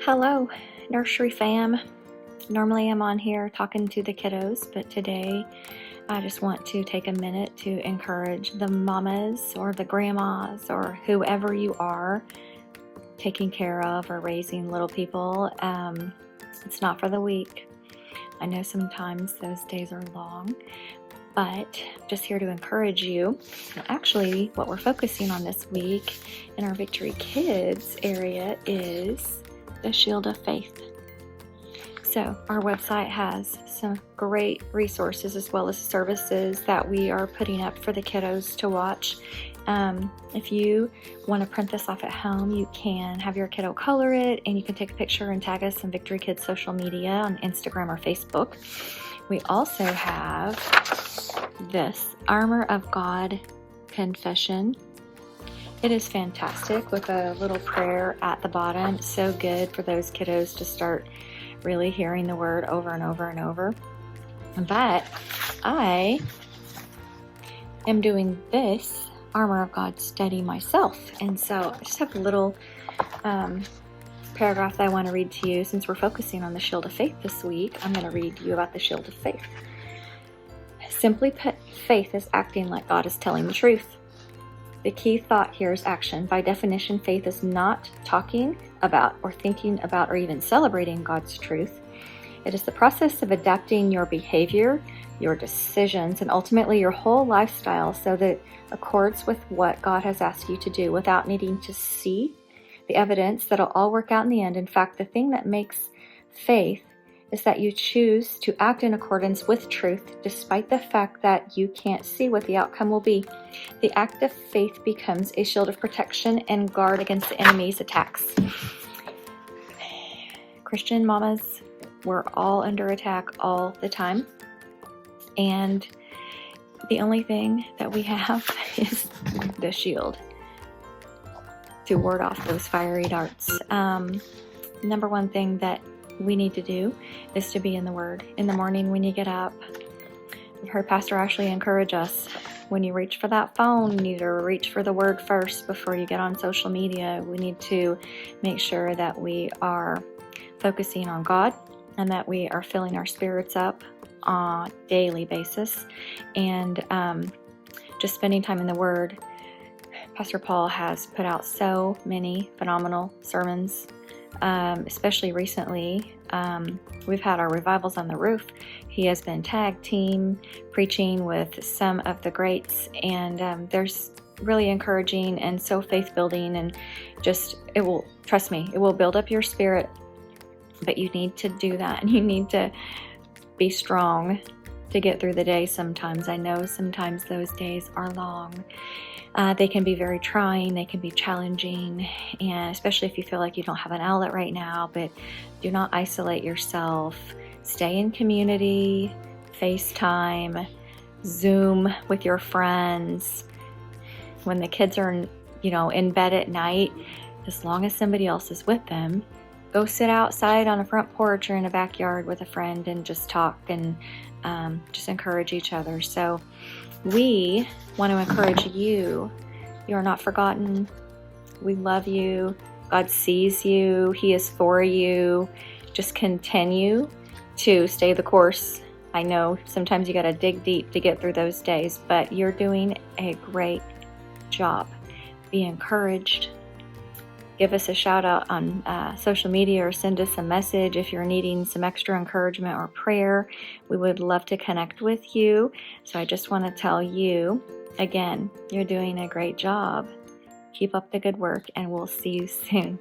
Hello, nursery fam. Normally I'm on here talking to the kiddos, but today I just want to take a minute to encourage the mamas or the grandmas or whoever you are taking care of or raising little people. It's not for the weak. I know sometimes those days are long, but just here to encourage you. Actually, what we're focusing on this week in our Victory Kids area is the Shield of Faith. So our website has some great resources as well as services that we are putting up for the kiddos to watch. If you want to print this off at home, you can have your kiddo color it, and you can take a picture and tag us on Victory Kids social media on Instagram or Facebook. We also have this Armor of God confession. It is fantastic with a little prayer at the bottom. It's so good for those kiddos to start really hearing the word over and over and over. But I am doing this Armor of God study myself. And so I just have a little paragraph that I want to read to you. Since we're focusing on the Shield of Faith this week, I'm going to read to you about the Shield of Faith. Simply put, faith is acting like God is telling the truth. The key thought here is action. By definition, faith is not talking about or thinking about or even celebrating God's truth. It is the process of adapting your behavior, your decisions, and ultimately your whole lifestyle so that it accords with what God has asked you to do without needing to see the evidence that it'll all work out in the end. In fact, the thing that makes faith is that you choose to act in accordance with truth despite the fact that you can't see what the outcome will be. The act of faith becomes a shield of protection and guard against the enemy's attacks. Christian mamas, we're all under attack all the time. And the only thing that we have is the shield to ward off those fiery darts. Number one thing that we need to do is to be in the Word. In the morning when you get up, I've heard Pastor Ashley encourage us, when you reach for that phone, you need to reach for the Word first before you get on social media. We need to make sure that we are focusing on God and that we are filling our spirits up on a daily basis, and just spending time in the Word. Pastor Paul has put out so many phenomenal sermons. Especially recently, we've had our Revivals on the Roof. He has been tag team preaching with some of the greats, and there's really encouraging and so faith building, and just, it will, trust me, it will build up your spirit, but you need to do that, and you need to be strong to get through the day sometimes. I know sometimes those days are long. They can be very trying, they can be challenging, and especially if you feel like you don't have an outlet right now, but do not isolate yourself. Stay in community, FaceTime, Zoom with your friends. When the kids are in bed at night, as long as somebody else is with them, go sit outside on a front porch or in a backyard with a friend and just talk and just encourage each other. So we want to encourage you. You are not forgotten. We love you. God sees you. He is for you. Just continue to stay the course. I know sometimes you got to dig deep to get through those days, but you're doing a great job. Be encouraged. Give us a shout out on social media or send us a message if you're needing some extra encouragement or prayer. We would love to connect with you. So I just want to tell you, again, you're doing a great job. Keep up the good work, and we'll see you soon.